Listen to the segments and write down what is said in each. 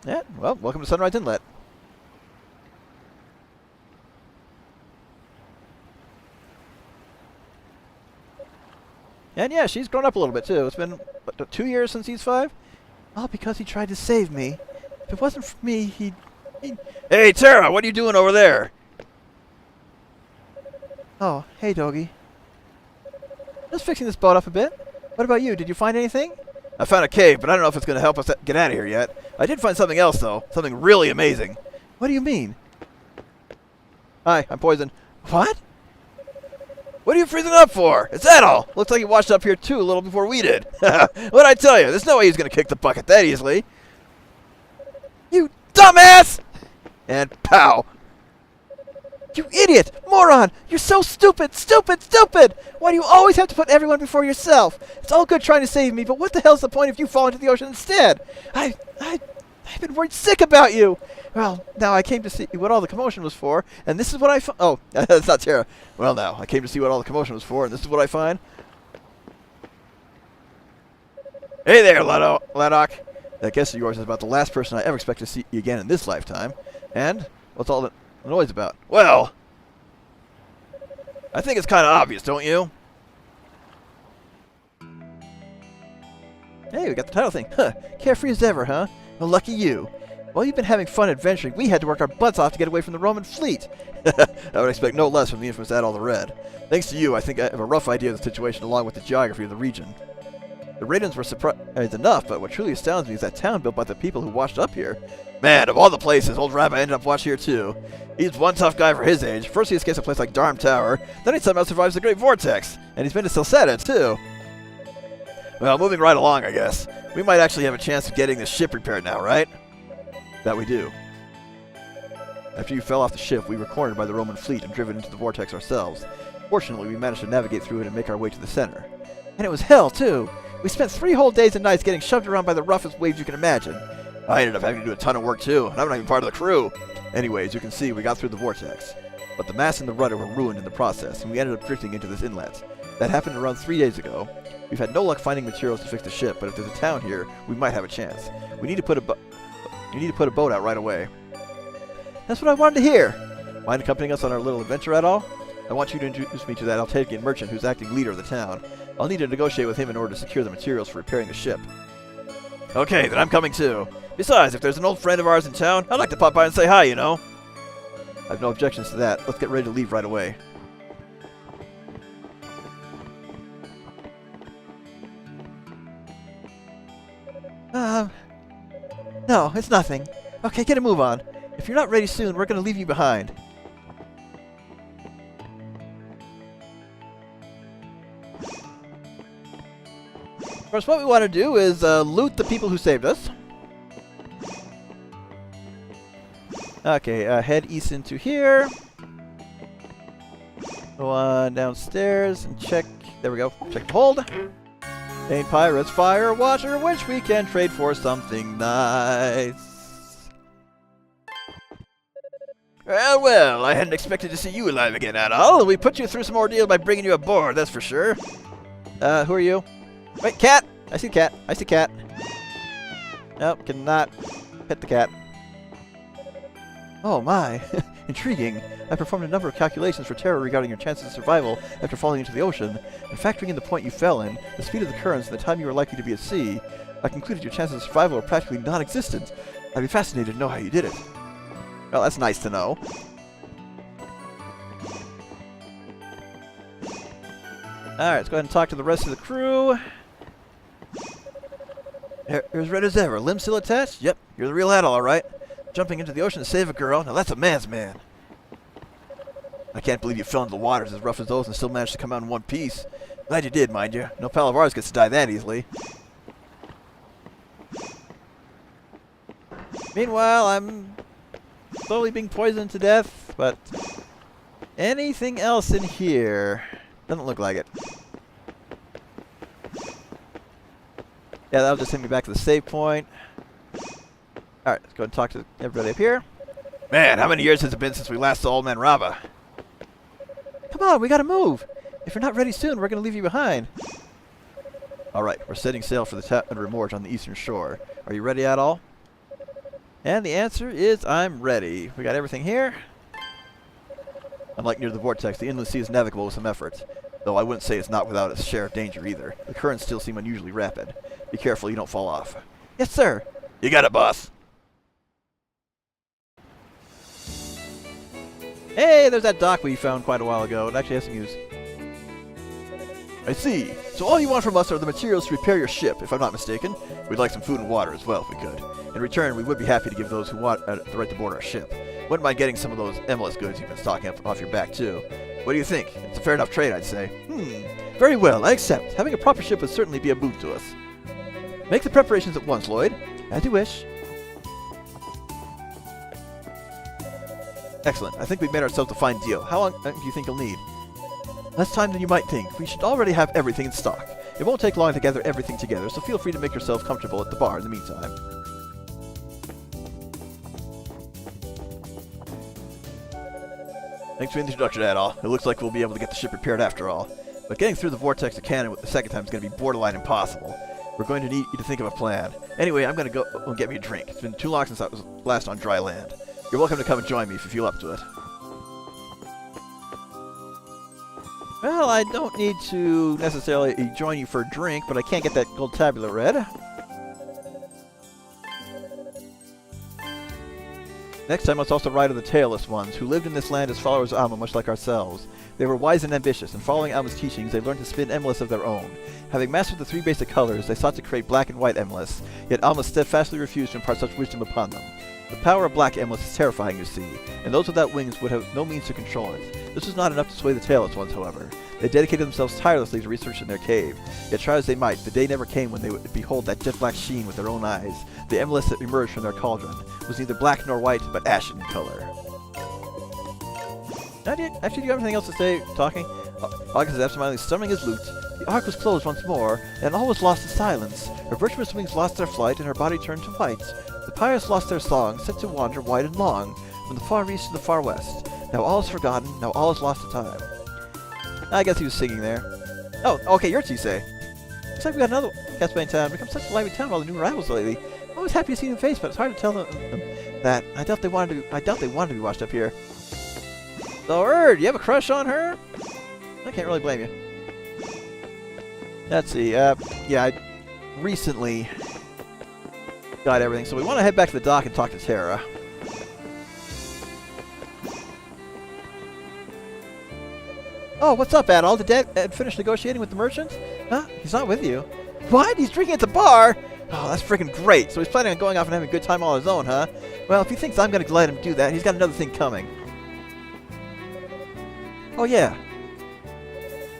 Yeah, well, welcome to Sunrise Inlet. And yeah, she's grown up a little bit too. It's been, what, 2 years since he's 5? All because he tried to save me. If it wasn't for me, he'd... Hey, Tara, what are you doing over there? Oh, hey, Dogi. Just fixing this boat up a bit. What about you? Did you find anything? I found a cave, but I don't know if it's going to help us get out of here yet. I did find something else, though. Something really amazing. What do you mean? Hi, I'm poisoned. What? What are you freezing up for? Is that all? Looks like he washed up here, too, a little before we did. What'd I tell you? There's no way he's going to kick the bucket that easily. You dumbass! And pow! You idiot! Moron! You're so stupid! Stupid! Stupid! Why do you always have to put everyone before yourself? It's all good trying to save me, but what the hell's the point if you fall into the ocean instead? I've been worried sick about you! Well, now I came to see what all the commotion was for, and this is what I found. Oh, that's not Tara. Well, now, I came to see what all the commotion was for, and this is what I find. Hey there, Laddock. That guess of yours is about the last person I ever expect to see again in this lifetime. And what's all the noise about? Well, I think it's kind of obvious, don't you? Hey, we got the title thing. Huh. Carefree as ever, huh? Well, lucky you. While you've been having fun adventuring, we had to work our butts off to get away from the Roman fleet. I would expect no less from the infamous Adol the Red. Thanks to you, I think I have a rough idea of the situation along with the geography of the region. The Raidens were surprised enough, but what truly astounds me is that town built by the people who washed up here. Man, of all the places, old Rabbi ended up watched here too. He's one tough guy for his age. First he escapes a place like Darm Tower, then he somehow survives the Great Vortex. And he's been to Silseta too. Well, moving right along, I guess. We might actually have a chance of getting this ship repaired now, right? That we do. After you fell off the ship, we were cornered by the Roman fleet and driven into the vortex ourselves. Fortunately, we managed to navigate through it and make our way to the center. And it was hell, too! We spent 3 whole days and nights getting shoved around by the roughest waves you can imagine. I ended up having to do a ton of work, too, and I'm not even part of the crew. Anyway, as you can see, we got through the vortex. But the mast and the rudder were ruined in the process, and we ended up drifting into this inlet. That happened around 3 days ago. We've had no luck finding materials to fix the ship, but if there's a town here, we might have a chance. We need to put a boat out right away. That's what I wanted to hear. Mind accompanying us on our little adventure at all? I want you to introduce me to that Altaican merchant who's acting leader of the town. I'll need to negotiate with him in order to secure the materials for repairing the ship. Okay, then I'm coming too. Besides, if there's an old friend of ours in town, I'd like to pop by and say hi, you know. I have no objections to that. Let's get ready to leave right away. No, it's nothing. Okay, get a move on. If you're not ready soon, we're going to leave you behind. Of course, what we want to do is loot the people who saved us. Okay, head east into here. Go on downstairs and check. There we go. Check the hold. Ain't pirates, fire, water, which we can trade for something nice. Well, I hadn't expected to see you alive again, Adol. We put you through some ordeal by bringing you aboard, that's for sure. Who are you? Wait, cat! I see cat. I see cat. Nope, cannot pet the cat. Oh my, intriguing. I performed a number of calculations for Terra regarding your chances of survival after falling into the ocean, and factoring in the point you fell in, the speed of the currents, and the time you were likely to be at sea, I concluded your chances of survival are practically non-existent. I'd be fascinated to know how you did it. Well, that's nice to know. Alright, let's go ahead and talk to the rest of the crew. You're as red as ever. Limbs still attached? Yep, you're the real Adol, alright. Jumping into the ocean to save a girl? Now that's a man's man. I can't believe you fell into the waters as rough as those and still managed to come out in one piece. Glad you did, mind you. No pal of ours gets to die that easily. Meanwhile, I'm slowly being poisoned to death, but anything else in here? Doesn't look like it. Yeah, that'll just take me back to the save point. Alright, let's go and talk to everybody up here. Man, how many years has it been since we last saw old man Rava? Come on, we gotta move. If you're not ready soon, we're gonna leave you behind. Alright, we're setting sail for the town of Remorge on the eastern shore. Are you ready at all? And the answer is I'm ready. We got everything here. Unlike near the vortex, the inland sea is navigable with some effort. Though I wouldn't say it's not without its share of danger either. The currents still seem unusually rapid. Be careful you don't fall off. Yes, sir. You got it, boss. Hey, there's that dock we found quite a while ago. It actually has some use. I see. So all you want from us are the materials to repair your ship, if I'm not mistaken. We'd like some food and water as well, if we could. In return, we would be happy to give those who want the right to board our ship. Wouldn't mind getting some of those MLS goods you've been stocking up off your back, too. What do you think? It's a fair enough trade, I'd say. Very well, I accept. Having a proper ship would certainly be a boon to us. Make the preparations at once, Lloyd. As you wish. Excellent. I think we've made ourselves a fine deal. How long do you think you'll need? Less time than you might think. We should already have everything in stock. It won't take long to gather everything together, so feel free to make yourself comfortable at the bar in the meantime. Thanks for the introduction, Adol. It looks like we'll be able to get the ship repaired after all. But getting through the vortex to Cannon the second time is going to be borderline impossible. We're going to need you to think of a plan. Anyway, I'm going to go and get me a drink. It's been too long since I was last on dry land. You're welcome to come and join me if you feel up to it. Well, I don't need to necessarily join you for a drink, but I can't get that gold tabula read. Next time, let's also ride on the tailless ones, who lived in this land as followers of Alma, much like ourselves. They were wise and ambitious, and following Alma's teachings, they learned to spin emoliths of their own. Having mastered the three basic colors, they sought to create black and white emoliths, yet Alma steadfastly refused to impart such wisdom upon them. The power of black emoliths is terrifying, you see, and those without wings would have no means to control it. This was not enough to sway the tailless ones, however. They dedicated themselves tirelessly to research in their cave. Yet try as they might, the day never came when they would behold that jet black sheen with their own eyes. The emolith that emerged from their cauldron was neither black nor white, but ashen in color. Actually, do you have anything else to say, talking? August is absentmindedly stumming his lute. The Ark was closed once more, and all was lost in silence. Her virtuous wings lost their flight, and her body turned to white. The pirates lost their song, set to wander wide and long, from the far east to the far west. Now all is forgotten, now all is lost to time. I guess he was singing there. Oh, okay, you're Tisei. Looks like we got another Caspian town. Become such a lively town with all the new arrivals lately. I'm always happy to see them face, but it's hard to tell them that. I doubt they wanted to be washed up here. So, do you have a crush on her? I can't really blame you. Let's see. Yeah, I recently got everything, so we want to head back to the dock and talk to Terra. Oh, what's up, Adol? Did Dad finish negotiating with the merchant? Huh? He's not with you. What? He's drinking at the bar? Oh, that's freaking great. So he's planning on going off and having a good time all on his own, huh? Well, if he thinks I'm going to let him do that, he's got another thing coming. Oh, yeah.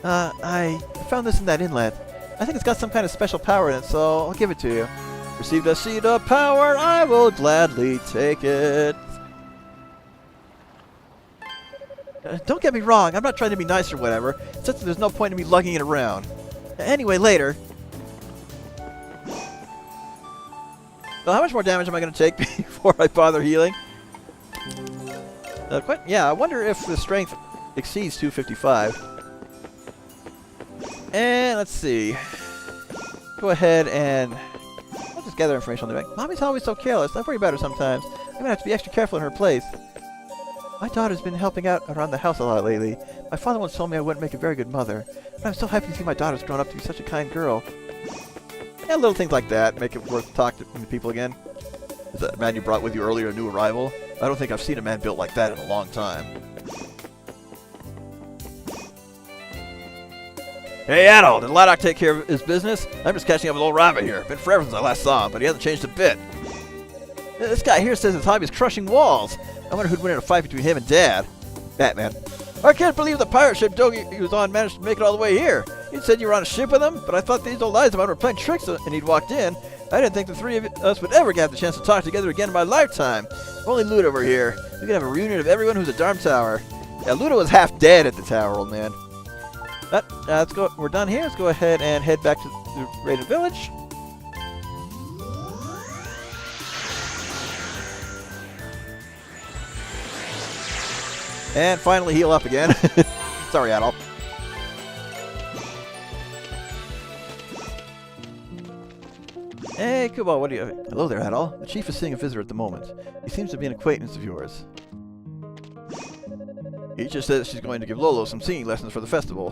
I found this in that inlet. I think it's got some kind of special power in it, so I'll give it to you. Received a seed of power, I will gladly take it. Don't get me wrong, I'm not trying to be nice or whatever. It's just that there's no point in me lugging it around. Anyway, later. Well, how much more damage am I going to take before I bother healing? Yeah, I wonder if the strength exceeds 255. And let's see. Go ahead and I'll just gather information on the back. Mommy's always so careless. I worry about her sometimes. I'm going to have to be extra careful in her place. My daughter's been helping out around the house a lot lately. My father once told me I wouldn't make a very good mother. But I'm so happy to see my daughter's grown up to be such a kind girl. Yeah, little things like that make it worth talking to people again. Is that man you brought with you earlier a new arrival? I don't think I've seen a man built like that in a long time. Hey, Adol, did Laddock take care of his business? I'm just catching up with old Rabbit here. Been forever since I last saw him, but he hasn't changed a bit. This guy here says his hobby is crushing walls. I wonder who'd win in a fight between him and Dad. Batman. I can't believe the pirate ship Dogi was on managed to make it all the way here. He said you were on a ship with him, but I thought these old lies of mine were playing tricks and he'd walked in. I didn't think the three of us would ever get the chance to talk together again in my lifetime. Only Luda over here. We could have a reunion of everyone who's at Darm Tower. Yeah, Luda was half dead at the tower, old man. But let's go. We're done here. Let's go ahead and head back to the raided village. And finally heal up again. Sorry, Adol. Hey, Kubo, what do you... Hello there, Adol. The chief is seeing a visitor at the moment. He seems to be an acquaintance of yours. He just says she's going to give Lolo some singing lessons for the festival.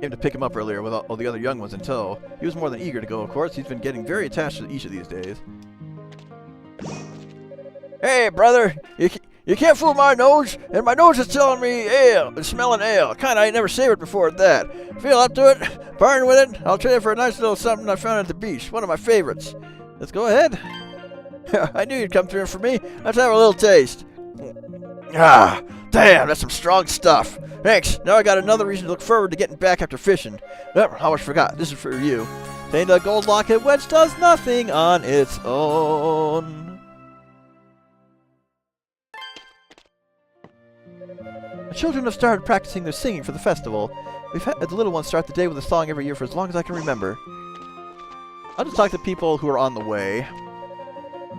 Came to pick him up earlier with all the other young ones in tow. He was more than eager to go, of course. He's been getting very attached to each of these days. Hey, brother! You can't fool my nose, and my nose is telling me ale, it's smelling ale. Kinda I never savored before at that. Feel up to it? Burn with it? I'll trade it for a nice little something I found at the beach. One of my favorites. Let's go ahead. I knew you'd come through for me. Let's have a little taste. Ah, damn, that's some strong stuff. Thanks. Now I got another reason to look forward to getting back after fishing. Oh, I almost forgot. This is for you. Tained a gold locket which does nothing on its own. The children have started practicing their singing for the festival. We've had the little ones start the day with a song every year for as long as I can remember. I'll just talk to people who are on the way.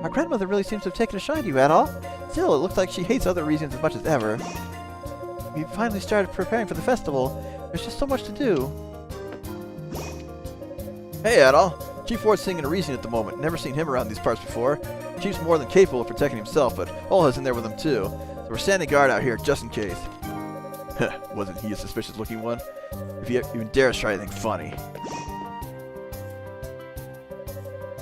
Our grandmother really seems to have taken a shine to you, Adol. Still, it looks like she hates other regions as much as ever. We finally started preparing for the festival. There's just so much to do. Hey, Adol. Chief Ward's singing a Reason at the moment. Never seen him around these parts before. Chief's more than capable of protecting himself, but Ola's in there with him too. So we're standing guard out here just in case. Wasn't he a suspicious-looking one? If he even dares try anything funny.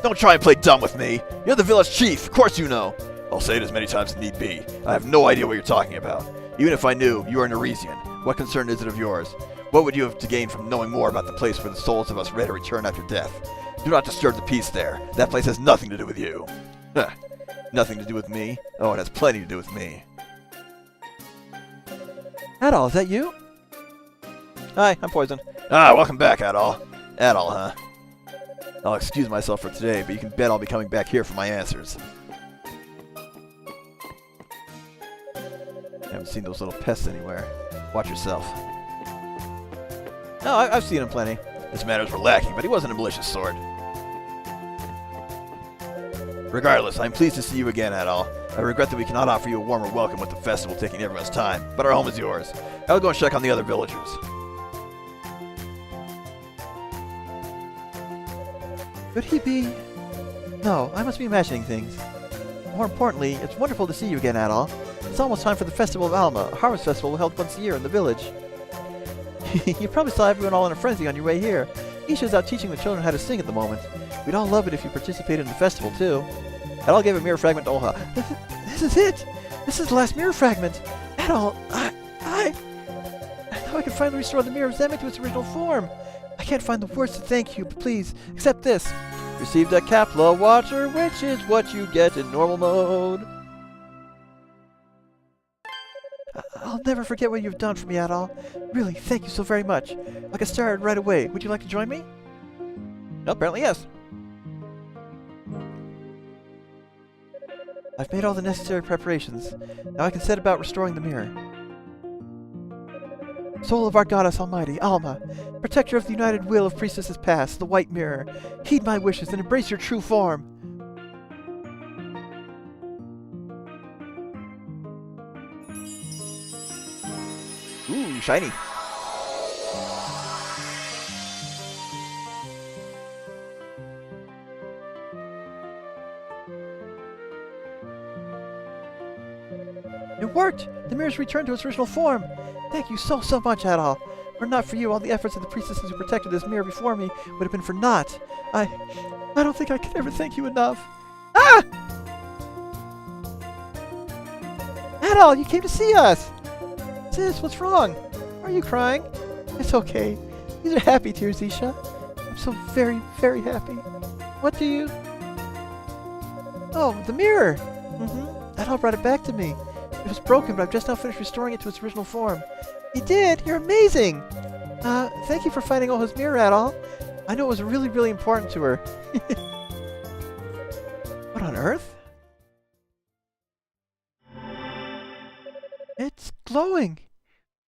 Don't try and play dumb with me. You're the village chief. Of course you know. I'll say it as many times as need be. I have no idea what you're talking about. Even if I knew, you are an Arisian. What concern is it of yours? What would you have to gain from knowing more about the place where the souls of us ready to return after death? Do not disturb the peace there. That place has nothing to do with you. Nothing to do with me? Oh, it has plenty to do with me. Adol, is that you? Hi, I'm Poison. Ah, welcome back, Adol. Adol, huh? I'll excuse myself for today, but you can bet I'll be coming back here for my answers. I haven't seen those little pests anywhere. Watch yourself. No, I've seen him plenty. His manners were lacking, but he wasn't a malicious sort. Regardless, I'm pleased to see you again, Adol. I regret that we cannot offer you a warmer welcome with the festival taking everyone's time, but our home is yours. I'll go and check on the other villagers. Could he be... No, I must be imagining things. More importantly, it's wonderful to see you again, Adol. It's almost time for the Festival of Alma, a harvest festival held once a year in the village. You probably saw everyone all in a frenzy on your way here. Isha's out teaching the children how to sing at the moment. We'd all love it if you participated in the festival, too. Adol gave a mirror fragment to Olha. This is it! This is the last mirror fragment! Adol, I thought I could finally restore the mirror of Zeme'tary to its original form. I can't find the words to thank you, but please, accept this. Received a Kapla Watcher, which is what you get in normal mode. I'll never forget what you've done for me, Adol. Really, thank you so very much. I'll get started right away. Would you like to join me? No, apparently yes. I've made all the necessary preparations. Now I can set about restoring the mirror. Soul of our goddess almighty, Alma, protector of the united will of priestesses past, the white mirror, heed my wishes and embrace your true form. Ooh, shiny. It worked! The mirror's returned to its original form! Thank you so much, Adol. Were it not for you, all the efforts of the priestesses who protected this mirror before me would have been for naught. I don't think I could ever thank you enough. Ah! Adol, you came to see us! Sis, what's wrong? Are you crying? It's okay. These are happy tears, Isha. I'm so very, very happy. What do you... Oh, the mirror! Adol brought it back to me. It was broken, but I've just now finished restoring it to its original form. You did? You're amazing! Thank you for finding Olha's mirror, Adol. I know it was really, really important to her. What on earth? It's glowing!